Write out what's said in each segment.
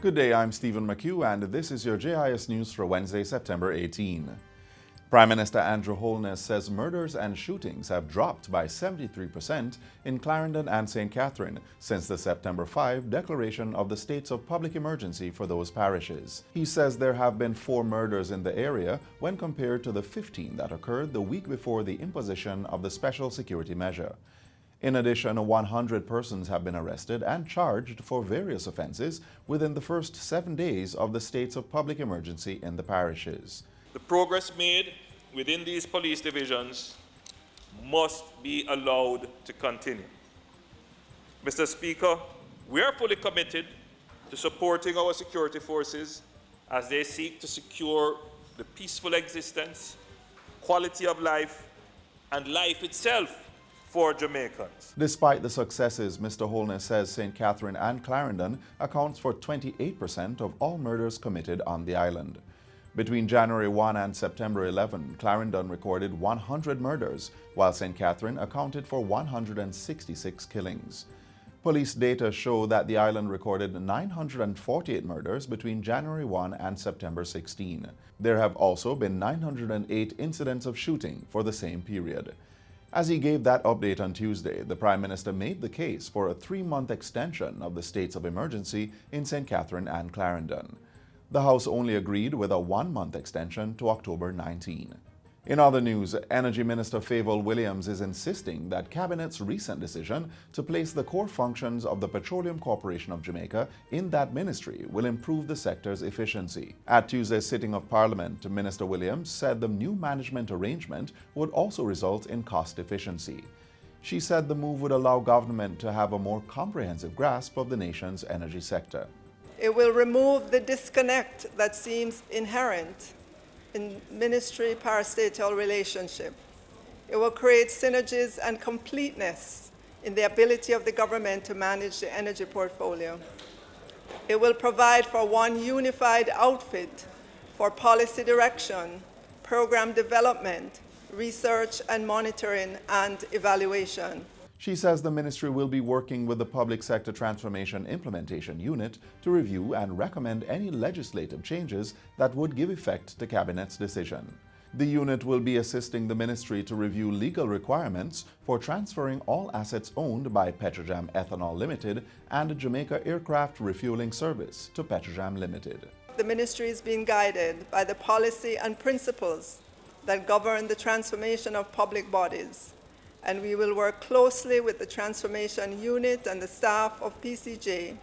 Good day, I'm Stephen McHugh, and this is your JIS News for Wednesday, September 18. Prime Minister Andrew Holness says murders and shootings have dropped by 73% in Clarendon and St. Catherine since the September 5 declaration of the states of public emergency for those parishes. He says there have been 4 murders in the area when compared to the 15 that occurred the week before the imposition of the special security measure. In addition, 100 persons have been arrested and charged for various offenses within the first 7 days of the states of public emergency in the parishes. The progress made within these police divisions must be allowed to continue. Mr. Speaker, we are fully committed to supporting our security forces as they seek to secure the peaceful existence, quality of life, and life itself for Jamaicans. Despite the successes, Mr. Holness says St. Catherine and Clarendon accounts for 28% of all murders committed on the island. Between January 1 and September 11, Clarendon recorded 100 murders, while St. Catherine accounted for 166 killings. Police data show that the island recorded 948 murders between January 1 and September 16. There have also been 908 incidents of shooting for the same period. As he gave that update on Tuesday, the Prime Minister made the case for a 3-month extension of the states of emergency in St. Catherine and Clarendon. The House only agreed with a 1-month extension to October 19. In other news, Energy Minister Favour Williams is insisting that Cabinet's recent decision to place the core functions of the Petroleum Corporation of Jamaica in that ministry will improve the sector's efficiency. At Tuesday's sitting of Parliament, Minister Williams said the new management arrangement would also result in cost efficiency. She said the move would allow government to have a more comprehensive grasp of the nation's energy sector. It will remove the disconnect that seems inherent in ministry-parastatal relationship. It will create synergies and completeness in the ability of the government to manage the energy portfolio. It will provide for one unified outfit for policy direction, program development, research and monitoring, and evaluation. She says the ministry will be working with the Public Sector Transformation Implementation Unit to review and recommend any legislative changes that would give effect to Cabinet's decision. The unit will be assisting the ministry to review legal requirements for transferring all assets owned by Petrojam Ethanol Limited and Jamaica Aircraft Refueling Service to Petrojam Limited. The ministry is being guided by the policy and principles that govern the transformation of public bodies, and we will work closely with the Transformation Unit and the staff of PCJ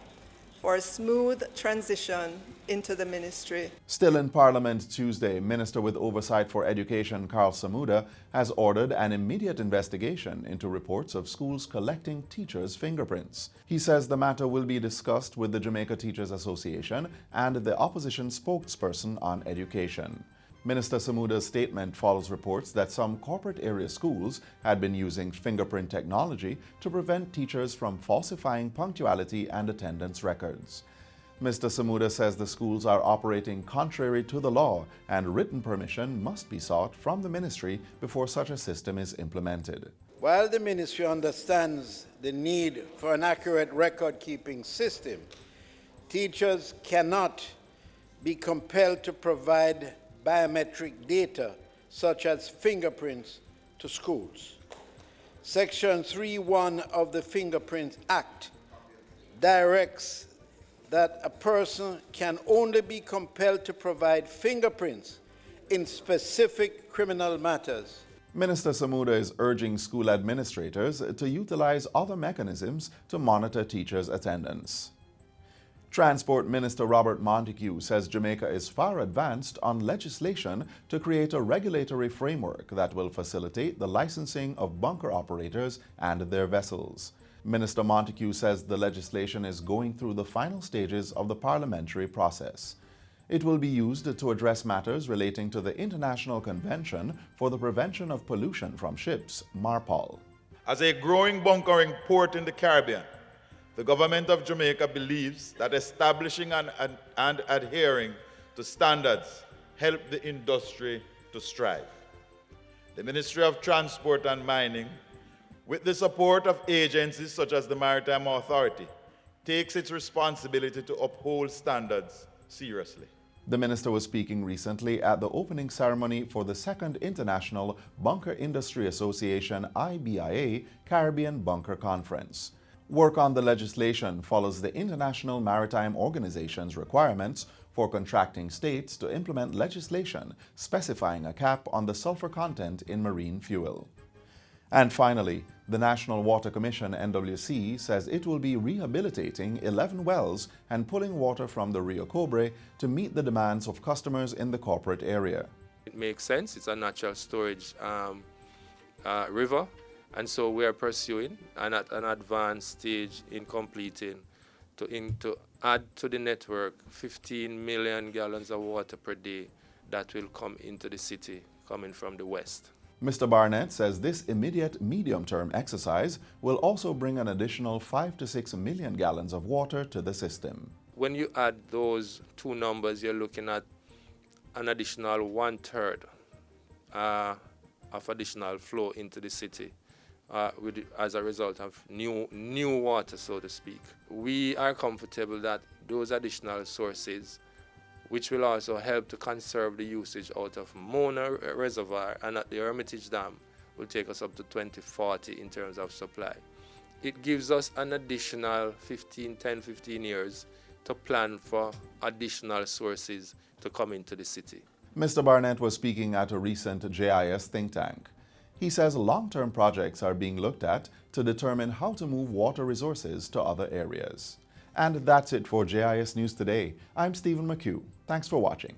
for a smooth transition into the ministry. Still in Parliament Tuesday, Minister with Oversight for Education Carl Samuda has ordered an immediate investigation into reports of schools collecting teachers' fingerprints. He says the matter will be discussed with the Jamaica Teachers Association and the opposition spokesperson on education. Minister Samuda's statement follows reports that some corporate area schools had been using fingerprint technology to prevent teachers from falsifying punctuality and attendance records. Mr. Samuda says the schools are operating contrary to the law and written permission must be sought from the ministry before such a system is implemented. While the ministry understands the need for an accurate record-keeping system, teachers cannot be compelled to provide biometric data such as fingerprints to schools. Section 3.1 of the Fingerprint Act directs that a person can only be compelled to provide fingerprints in specific criminal matters. Minister Samuda is urging school administrators to utilize other mechanisms to monitor teachers' attendance. Transport Minister Robert Montego says Jamaica is far advanced on legislation to create a regulatory framework that will facilitate the licensing of bunker operators and their vessels. Minister Montego says the legislation is going through the final stages of the parliamentary process. It will be used to address matters relating to the International Convention for the Prevention of Pollution from Ships, MARPOL. As a growing bunkering port in the Caribbean, the government of Jamaica believes that establishing and adhering to standards help the industry to strive. The Ministry of Transport and Mining, with the support of agencies such as the Maritime Authority, takes its responsibility to uphold standards seriously. The minister was speaking recently at the opening ceremony for the second International Bunker Industry Association IBIA Caribbean Bunker Conference. Work on the legislation follows the International Maritime Organization's requirements for contracting states to implement legislation specifying a cap on the sulfur content in marine fuel. And finally, the National Water Commission (NWC) says it will be rehabilitating 11 wells and pulling water from the Rio Cobre to meet the demands of customers in the corporate area. It makes sense. It's a natural storage river, and so we are pursuing and at an advanced stage in completing to add to the network 15 million gallons of water per day that will come into the city coming from the west. Mr. Barnett says this immediate medium-term exercise will also bring an additional 5 to 6 million gallons of water to the system. When you add those two numbers, you're looking at an additional 1/3 of additional flow into the city as a result of new water, so to speak. We are comfortable that those additional sources, which will also help to conserve the usage out of Mona Reservoir and at the Hermitage Dam, will take us up to 2040 in terms of supply. It gives us an additional 10-15 years to plan for additional sources to come into the city. Mr. Barnett was speaking at a recent JIS think tank. He says long-term projects are being looked at to determine how to move water resources to other areas. And that's it for JIS News Today. I'm Stephen McHugh. Thanks for watching.